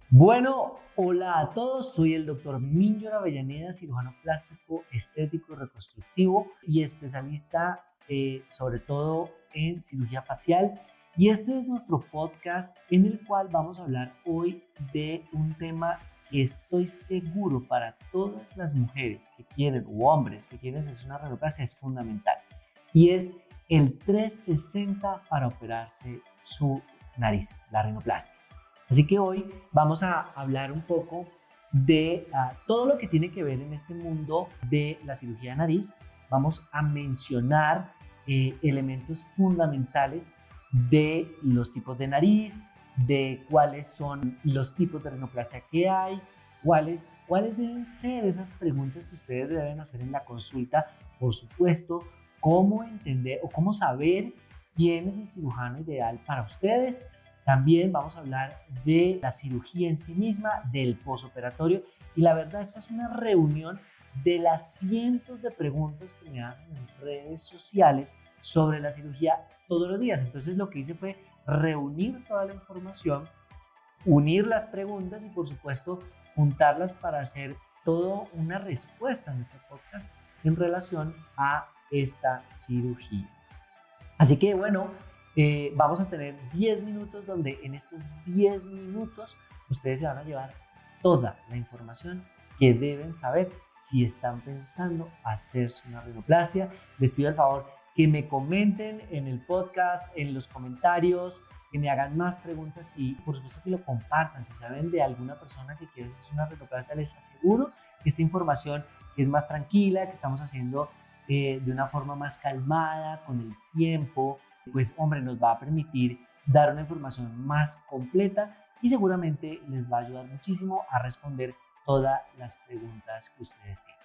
Bueno, hola a todos, soy el doctor Minyor Avellaneda, cirujano plástico, estético, reconstructivo y especialista sobre todo en cirugía facial. Y este es nuestro podcast en el cual vamos a hablar hoy de un tema que estoy seguro para todas las mujeres que quieren o hombres que quieren hacer una rinoplastia es fundamental. Y es el 360 para operarse su nariz, la rinoplastia. Así que hoy vamos a hablar un poco de todo lo que tiene que ver en este mundo de la cirugía de nariz. Vamos a mencionar elementos fundamentales de los tipos de nariz, de cuáles son los tipos de rinoplastia que hay, cuáles deben ser esas preguntas que ustedes deben hacer en la consulta, por supuesto, cómo entender o cómo saber quién es el cirujano ideal para ustedes. También vamos a hablar de la cirugía en sí misma, del posoperatorio, y la verdad esta es una reunión de las cientos de preguntas que me hacen en redes sociales sobre la cirugía todos los días. Entonces lo que hice fue reunir toda la información, unir las preguntas y por supuesto juntarlas para hacer toda una respuesta en este podcast en relación a esta cirugía. Así que bueno, vamos a tener 10 minutos donde en estos 10 minutos ustedes se van a llevar toda la información que deben saber si están pensando hacerse una rinoplastia. Les pido el favor que me comenten en el podcast, en los comentarios, que me hagan más preguntas y por supuesto que lo compartan. Si saben de alguna persona que quiere hacerse una rinoplastia, les aseguro que esta información es más tranquila, que estamos haciendo de una forma más calmada, con el tiempo, pues hombre, nos va a permitir dar una información más completa y seguramente les va a ayudar muchísimo a responder todas las preguntas que ustedes tienen.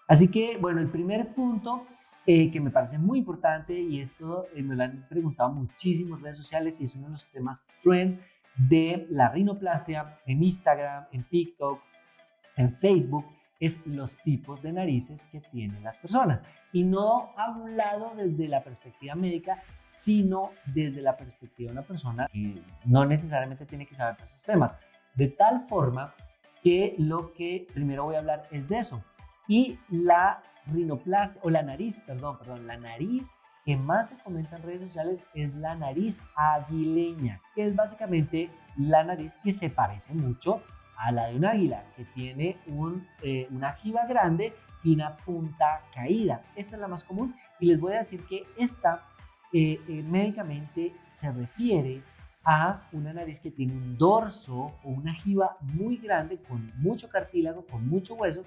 Así que, bueno, el primer punto que me parece muy importante, y esto me lo han preguntado muchísimo en redes sociales y es uno de los temas trend de la rinoplastia en Instagram, en TikTok, en Facebook, es los tipos de narices que tienen las personas. Y no hablado desde la perspectiva médica, sino desde la perspectiva de una persona que no necesariamente tiene que saber de esos temas. De tal forma que lo que primero voy a hablar es de eso. Y la rinoplastia, o la nariz, la nariz que más se comenta en redes sociales es la nariz aguileña, que es básicamente la nariz que se parece mucho a la de un águila, que tiene una jiba grande y una punta caída. Esta es la más común y les voy a decir que esta médicamente se refiere a una nariz que tiene un dorso o una jiba muy grande con mucho cartílago, con mucho hueso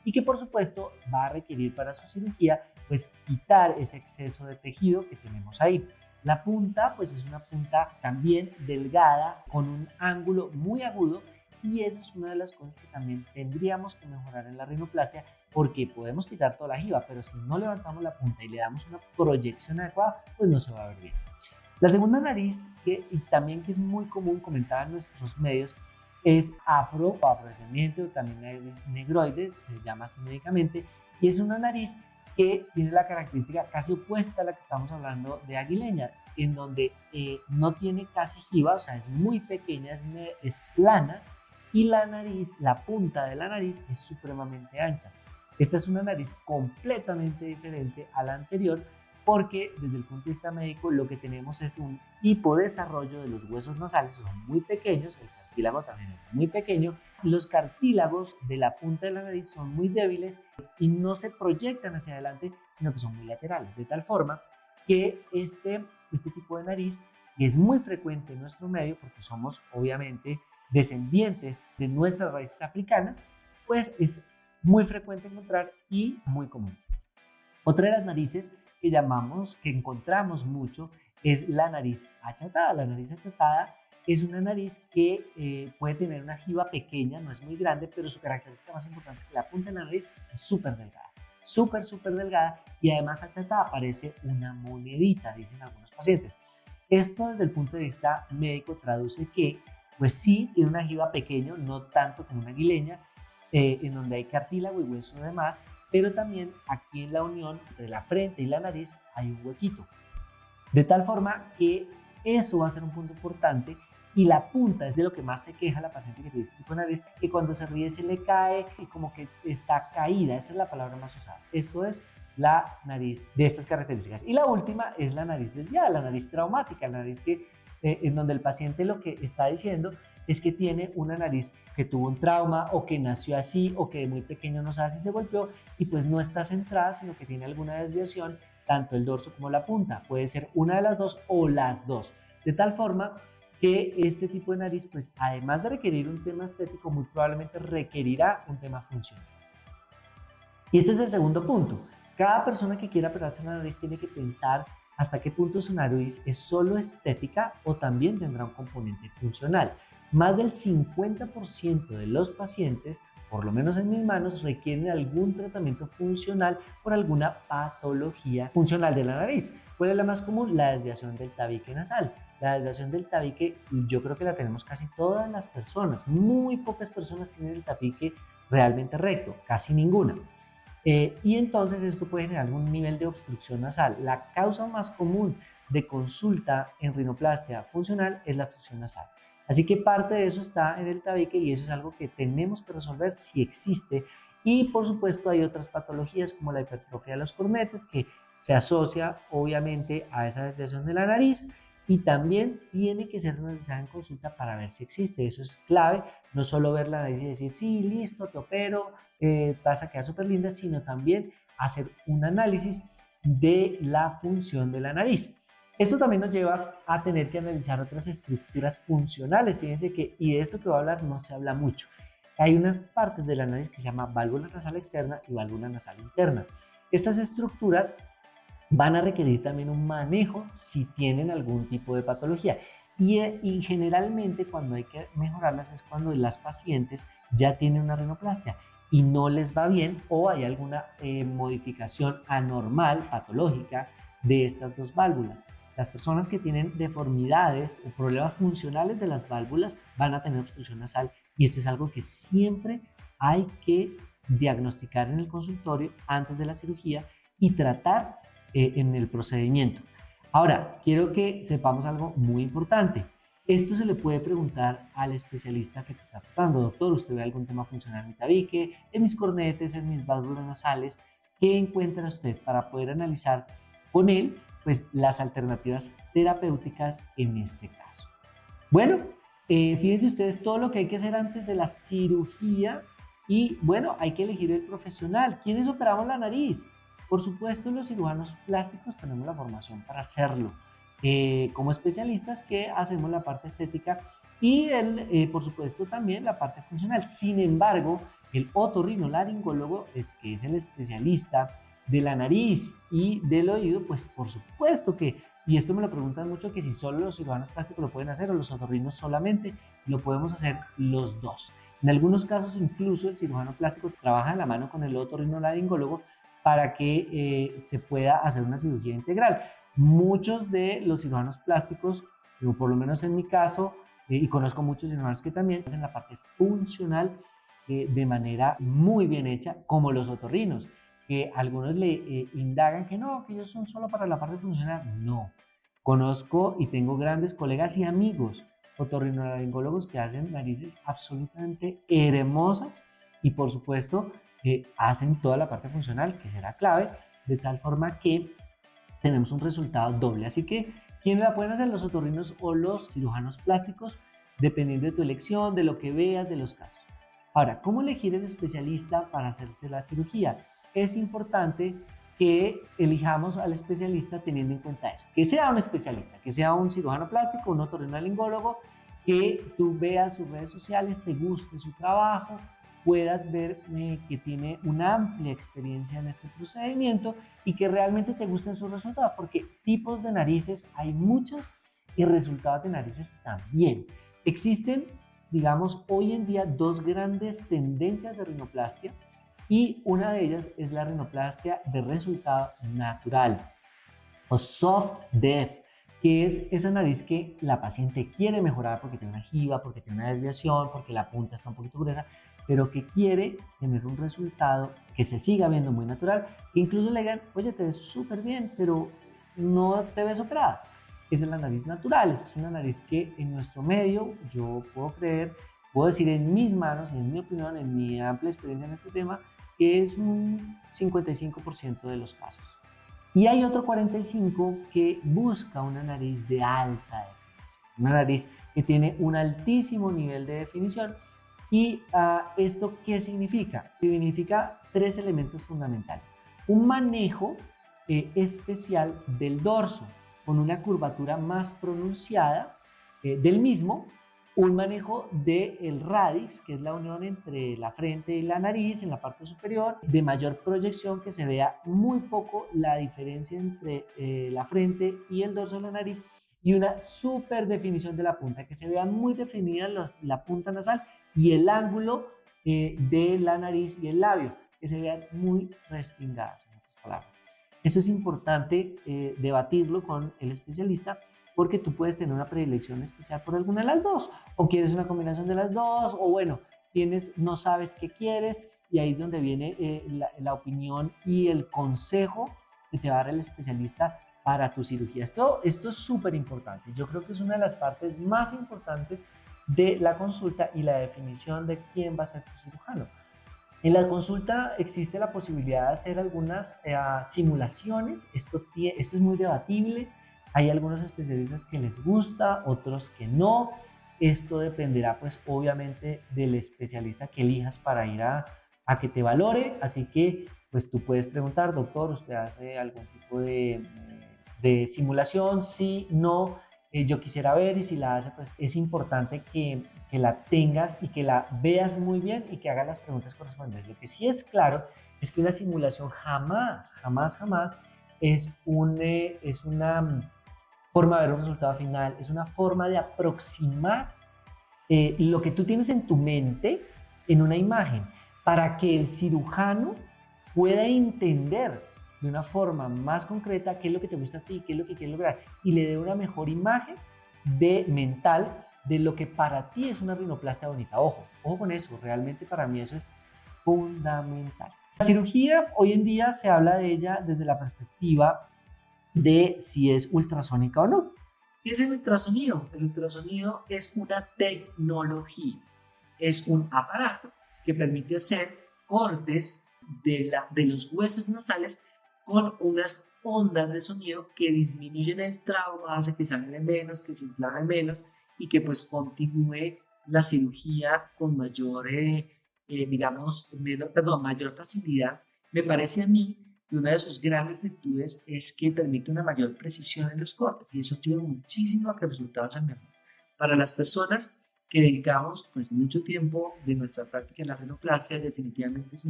y que por supuesto va a requerir para su cirugía pues quitar ese exceso de tejido que tenemos ahí. La punta pues es una punta también delgada con un ángulo muy agudo y eso es una de las cosas que también tendríamos que mejorar en la rinoplastia porque podemos quitar toda la jiba, pero si no levantamos la punta y le damos una proyección adecuada, pues no se va a ver bien. La segunda nariz, y también que es muy común comentada en nuestros medios, es afro o afrodescendiente o también nariz negroide, se llama así médicamente, y es una nariz que tiene la característica casi opuesta a la que estamos hablando de aguileña, en donde no tiene casi jiba, o sea, es muy pequeña, es plana, y la nariz, la punta de la nariz es supremamente ancha. Esta es una nariz completamente diferente a la anterior porque desde el punto de vista médico lo que tenemos es un hipodesarrollo de los huesos nasales, son muy pequeños, el cartílago también es muy pequeño, los cartílagos de la punta de la nariz son muy débiles y no se proyectan hacia adelante, sino que son muy laterales, de tal forma que este tipo de nariz es muy frecuente en nuestro medio porque somos obviamente descendientes de nuestras raíces africanas, pues es muy frecuente encontrar y muy común. Otra de las narices que encontramos mucho, es la nariz achatada. La nariz achatada es una nariz que puede tener una jiba pequeña, no es muy grande, pero su característica más importante es que la punta de la nariz es súper delgada, súper delgada y además achatada parece una monedita, dicen algunos pacientes. Esto desde el punto de vista médico traduce que pues sí, tiene una jiba pequeño, no tanto como una aguileña, en donde hay cartílago y hueso de más, pero también aquí en la unión entre la frente y la nariz hay un huequito. De tal forma que eso va a ser un punto importante Y la punta es de lo que más se queja la paciente que tiene este tipo de nariz, que cuando se ríe se le cae y como que está caída, esa es la palabra más usada. Esto es la nariz de estas características. Y la última es la nariz desviada, la nariz traumática, la nariz en donde el paciente lo que está diciendo es que tiene una nariz que tuvo un trauma o que nació así o que de muy pequeño no sabe si se golpeó y pues no está centrada, sino que tiene alguna desviación, tanto el dorso como la punta. Puede ser una de las dos o las dos. De tal forma que este tipo de nariz, pues además de requerir un tema estético, muy probablemente requerirá un tema funcional. Y este es el segundo punto. Cada persona que quiera operarse la nariz tiene que pensar hasta qué punto su nariz es solo estética o también tendrá un componente funcional. Más del 50% de los pacientes, por lo menos en mis manos, requieren algún tratamiento funcional por alguna patología funcional de la nariz. ¿Cuál es la más común? La desviación del tabique nasal. La desviación del tabique yo creo que la tenemos casi todas las personas. Muy pocas personas tienen el tabique realmente recto, casi ninguna. Y entonces esto puede generar algún nivel de obstrucción nasal. La causa más común de consulta en rinoplastia funcional es la obstrucción nasal. Así que parte de eso está en el tabique y eso es algo que tenemos que resolver si existe. Y por supuesto hay otras patologías como la hipertrofia de los cornetes que se asocia obviamente a esa desviación de la nariz y también tiene que ser realizada en consulta para ver si existe. Eso es clave, no solo ver la nariz y decir sí, listo, te opero, vas a quedar súper linda, sino también hacer un análisis de la función de la nariz. Esto también nos lleva a tener que analizar otras estructuras funcionales. Fíjense que, y de esto que voy a hablar no se habla mucho. Hay una parte de la nariz que se llama válvula nasal externa y válvula nasal interna. Estas estructuras van a requerir también un manejo si tienen algún tipo de patología. Y generalmente cuando hay que mejorarlas es cuando las pacientes ya tienen una rinoplastia y no les va bien o hay alguna modificación anormal, patológica de estas dos válvulas. Las personas que tienen deformidades o problemas funcionales de las válvulas van a tener obstrucción nasal y esto es algo que siempre hay que diagnosticar en el consultorio antes de la cirugía y tratar en el procedimiento. Ahora, quiero que sepamos algo muy importante. Esto se le puede preguntar al especialista que te está tratando. Doctor, ¿usted ve algún tema funcional en mi tabique, en mis cornetes, en mis válvulas nasales? ¿Qué encuentra usted para poder analizar con él pues, las alternativas terapéuticas en este caso? Bueno, fíjense ustedes todo lo que hay que hacer antes de la cirugía y bueno, hay que elegir el profesional. ¿Quiénes operamos la nariz? Por supuesto, los cirujanos plásticos tenemos la formación para hacerlo. Como especialistas que hacemos la parte estética y por supuesto también la parte funcional. Sin embargo, el otorrinolaringólogo que es el especialista de la nariz y del oído, pues por supuesto que, y esto me lo preguntan mucho, que si solo los cirujanos plásticos lo pueden hacer o los otorrinos solamente, lo podemos hacer los dos. En algunos casos incluso el cirujano plástico trabaja de la mano con el otorrinolaringólogo para que se pueda hacer una cirugía integral. Muchos de los cirujanos plásticos, o por lo menos en mi caso, y conozco muchos cirujanos que también hacen la parte funcional de manera muy bien hecha, como los otorrinos, que algunos le indagan que no, que ellos son solo para la parte funcional. No, conozco y tengo grandes colegas y amigos otorrinolaringólogos que hacen narices absolutamente hermosas y por supuesto hacen toda la parte funcional que será clave, de tal forma que tenemos un resultado doble. Así que, ¿quiénes la pueden hacer? Los otorrinos o los cirujanos plásticos, dependiendo de tu elección, de lo que veas, de los casos. Ahora, ¿cómo elegir el especialista para hacerse la cirugía? Es importante que elijamos al especialista teniendo en cuenta eso, que sea un especialista, que sea un cirujano plástico, un otorrinolaringólogo, que tú veas sus redes sociales, te guste su trabajo, puedas ver que tiene una amplia experiencia en este procedimiento y que realmente te gusten sus resultados, porque tipos de narices hay muchos y resultados de narices también. Existen, digamos, hoy en día dos grandes tendencias de rinoplastia y una de ellas es la rinoplastia de resultado natural o soft def, que es esa nariz que la paciente quiere mejorar porque tiene una jiba, porque tiene una desviación, porque la punta está un poquito gruesa, pero que quiere tener un resultado que se siga viendo muy natural, que incluso le digan, oye, te ves súper bien, pero no te ves operada. esa es la nariz natural. Esa es una nariz que en nuestro medio, yo puedo decir en mis manos, en mi opinión, en mi amplia experiencia en este tema, que es un 55% de los casos. Y hay otro 45% que busca una nariz de alta definición, una nariz que tiene un altísimo nivel de definición. ¿Y esto qué significa? Significa tres elementos fundamentales. Un manejo especial del dorso, con una curvatura más pronunciada del mismo, un manejo del radix, que es la unión entre la frente y la nariz en la parte superior, de mayor proyección, que se vea muy poco la diferencia entre la frente y el dorso de la nariz, y una super definición de la punta, que se vea muy definida la punta nasal y el ángulo de la nariz y el labio, que se vean muy respingadas, en otras palabras. Eso es importante debatirlo con el especialista, porque tú puedes tener una predilección especial por alguna de las dos, o quieres una combinación de las dos, o bueno, no sabes qué quieres, y ahí es donde viene la opinión y el consejo que te va a dar el especialista para tu cirugía. Esto es súper importante. Yo creo que es una de las partes más importantes de la consulta y la definición de quién va a ser tu cirujano. En la consulta existe la posibilidad de hacer algunas simulaciones. Esto es muy debatible. Hay algunos especialistas que les gusta, otros que no. Esto dependerá, pues, obviamente, del especialista que elijas para ir a que te valore. Así que, pues, tú puedes preguntar, doctor, ¿usted hace algún tipo de simulación? Sí, no. Yo quisiera ver, y si la hace, pues es importante que la tengas y que la veas muy bien y que hagas las preguntas correspondientes. Lo que sí es claro es que una simulación jamás es una forma de ver un resultado final, es una forma de aproximar lo que tú tienes en tu mente en una imagen, para que el cirujano pueda entender de una forma más concreta qué es lo que te gusta a ti, qué es lo que quieres lograr, y le dé una mejor imagen mental de lo que para ti es una rinoplastia bonita. Ojo con eso, realmente para mí eso es fundamental. La cirugía, hoy en día se habla de ella desde la perspectiva de si es ultrasónica o no. ¿Qué es el ultrasonido? El ultrasonido es una tecnología, es un aparato que permite hacer cortes de los huesos nasales con unas ondas de sonido que disminuyen el trauma, hace que sangren menos, que se inflamen menos, y que pues continúe la cirugía con mayor, mayor facilidad. Me parece a mí que una de sus grandes virtudes es que permite una mayor precisión en los cortes, y eso ayuda muchísimo a que los resultados sean mejores. Para las personas que dedicamos pues mucho tiempo de nuestra práctica en la rinoplastia, definitivamente es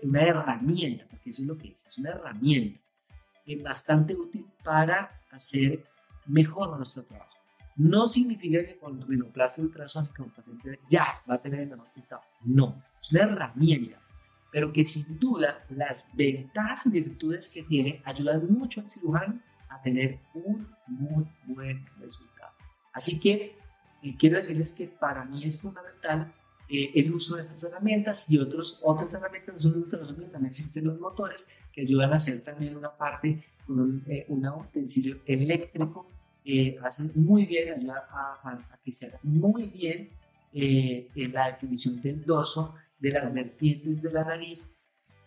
una herramienta, porque eso es lo que es una herramienta bastante útil para hacer mejor nuestro trabajo. No significa que con rinoplastia ultrasónica un paciente ya va a tener el mejor resultado. No, es una herramienta, pero que sin duda las ventajas y virtudes que tiene ayudan mucho al cirujano a tener un muy buen resultado. Así que quiero decirles que para mí es fundamental el uso de estas herramientas, y otras herramientas no son ultrasonido, también existen los motores que ayudan a hacer también una parte con un utensilio eléctrico, hacen muy bien, ayuda a que se haga muy bien en la definición del dorso, de las vertientes de la nariz.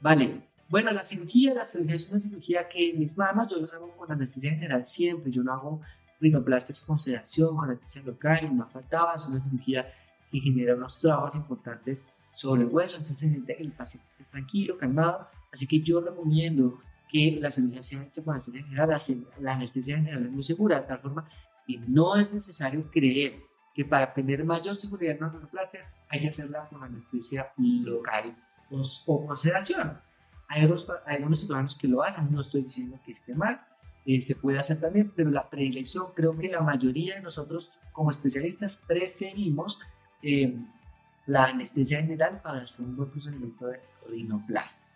Vale, bueno, la cirugía es una cirugía que en mis manos yo los hago con anestesia general siempre. Yo no hago rinoplastia con sedación, con anestesia local, y no faltaba. Es una cirugía que genera unos traumas importantes sobre el hueso, entonces se necesita que el paciente esté tranquilo, calmado. Así que yo recomiendo que la cirugía sea hecha con anestesia general. La anestesia general es muy segura, de tal forma que no es necesario creer que para tener mayor seguridad en una rinoplastia hay que hacerla con anestesia local o con sedación. Hay algunos ciudadanos que lo hacen, no estoy diciendo que esté mal, se puede hacer también, pero la predilección, creo que la mayoría de nosotros como especialistas preferimos la anestesia general para hacer un buen procedimiento de rinoplastia.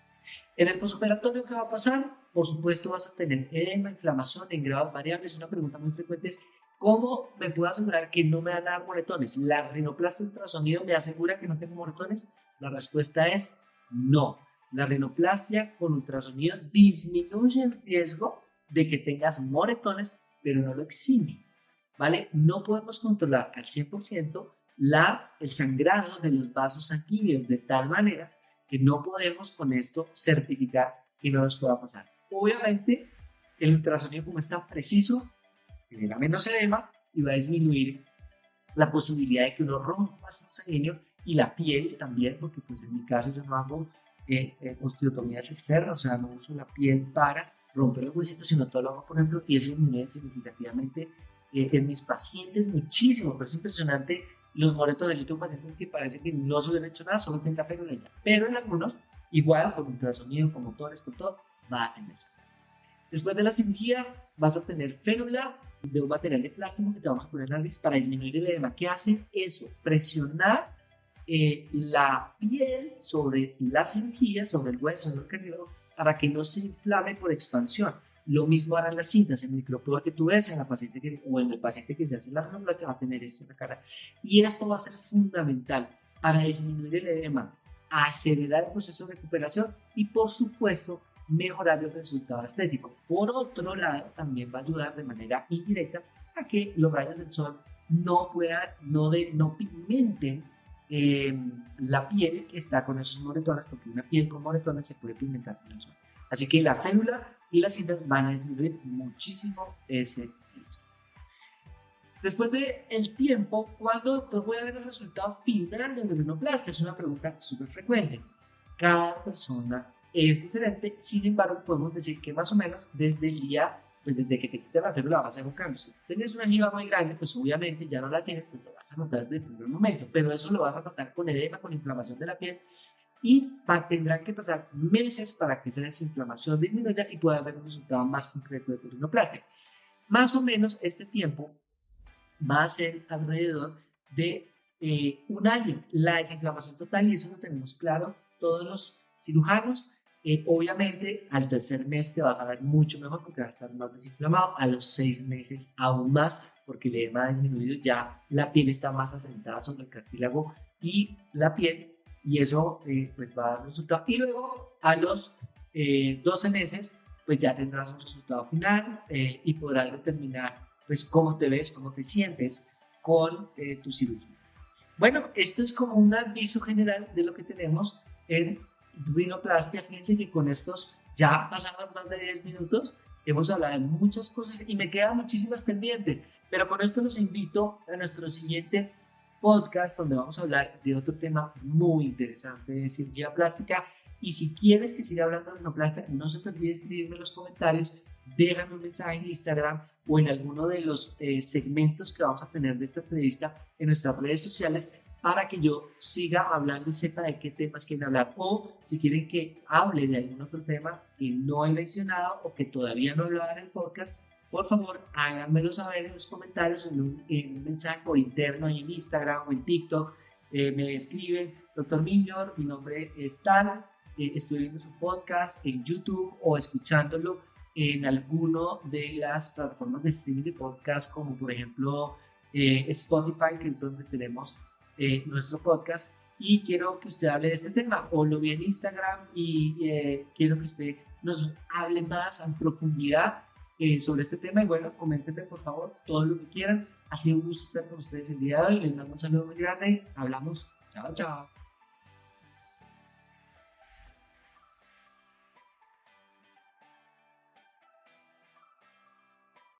En el postoperatorio, ¿qué va a pasar? Por supuesto, vas a tener edema, inflamación en grados variables. Una pregunta muy frecuente es: ¿cómo me puedo asegurar que no me van a dar moretones? ¿La rinoplastia ultrasonido me asegura que no tengo moretones? La respuesta es no. La rinoplastia con ultrasonido disminuye el riesgo de que tengas moretones pero no lo exime, ¿vale? No podemos controlar al 100% el sangrado de los vasos sanguíneos de tal manera que no podemos con esto certificar que no nos pueda pasar. Obviamente, el ultrasonido, como es tan preciso, genera menos edema y va a disminuir la posibilidad de que uno rompa un vaso sanguíneo y la piel también, porque pues en mi caso yo no hago osteotomías externas, o sea, no uso la piel para romper los huesitos, sino todo lo hago por ejemplo, y eso disminuye significativamente en mis pacientes muchísimo, pero es impresionante los moretones. Yo tengo pacientes que parece que no se hubieran hecho nada, solo tienen la férula ya, pero en algunos, igual con ultrasonido, con motores, con todo, va a tener. Después de la cirugía vas a tener férula de un material de plástico que te vamos a poner en la nariz para disminuir el edema. ¿Qué hace eso? Presionar la piel sobre la cirugía, sobre el hueso, sobre el cartílago, para que no se inflame por expansión. Lo mismo harán las cintas, el micropor que tú ves en la paciente o en el paciente que se hace la rinoplastia va a tener esto en la cara. Y esto va a ser fundamental para disminuir el edema, acelerar el proceso de recuperación y, por supuesto, mejorar el resultado estético. Por otro lado, también va a ayudar de manera indirecta a que los rayos del sol no pigmenten la piel que está con esos moretones, porque una piel con moretones se puede pigmentar con el sol. Así que la férula y las cintas van a disminuir muchísimo ese riesgo. Después del tiempo, ¿cuándo doctor voy a ver el resultado final de la rinoplastia? Es una pregunta súper frecuente. Cada persona es diferente, sin embargo, podemos decir que más o menos desde el día, pues desde que te quitas la férula va a hacer un cambio. Si tienes una jiba muy grande, pues obviamente ya no la tienes, pues lo vas a notar desde el primer momento, pero eso lo vas a notar con edema, con inflamación de la piel, y tendrán que pasar meses para que esa desinflamación disminuya y pueda haber un resultado más concreto de tu rinoplastia. Más o menos este tiempo va a ser alrededor de un año. La desinflamación total, y eso lo tenemos claro todos los cirujanos. Obviamente al tercer mes te va a ver mucho mejor porque va a estar más desinflamado, a los 6 meses aún más porque el edema ha disminuido, ya la piel está más asentada sobre el cartílago y la piel, y eso pues va a dar un resultado, y luego a los 12 meses pues ya tendrás un resultado final y podrás determinar pues cómo te ves, cómo te sientes con tu cirugía. Bueno, esto es como un aviso general de lo que tenemos en rinoplastia. Fíjense que con estos ya pasamos más de 10 minutos, hemos hablado de muchas cosas y me quedan muchísimas pendientes, pero con esto los invito a nuestro siguiente podcast donde vamos a hablar de otro tema muy interesante de cirugía plástica. Y si quieres que siga hablando de rinoplastia, no se te olvide escribirme en los comentarios, déjame un mensaje en Instagram o en alguno de los segmentos que vamos a tener de esta entrevista en nuestras redes sociales para que yo siga hablando y sepa de qué temas quieren hablar, o si quieren que hable de algún otro tema que no he mencionado o que todavía no he hablado en el podcast, por favor háganmelo saber en los comentarios, en un mensaje por interno en Instagram o en TikTok. Me escriben: Dr. Miñor, mi nombre es tal, estoy viendo su podcast en YouTube o escuchándolo en alguno de las plataformas de streaming de podcast, como por ejemplo Spotify, que es donde tenemos nuestro podcast, y quiero que usted hable de este tema, o lo vi en Instagram y quiero que usted nos hable más en profundidad sobre este tema. Y bueno, coméntenme por favor todo lo que quieran. Ha sido un gusto estar con ustedes el día de hoy, les mando un saludo muy grande, hablamos, chao chao.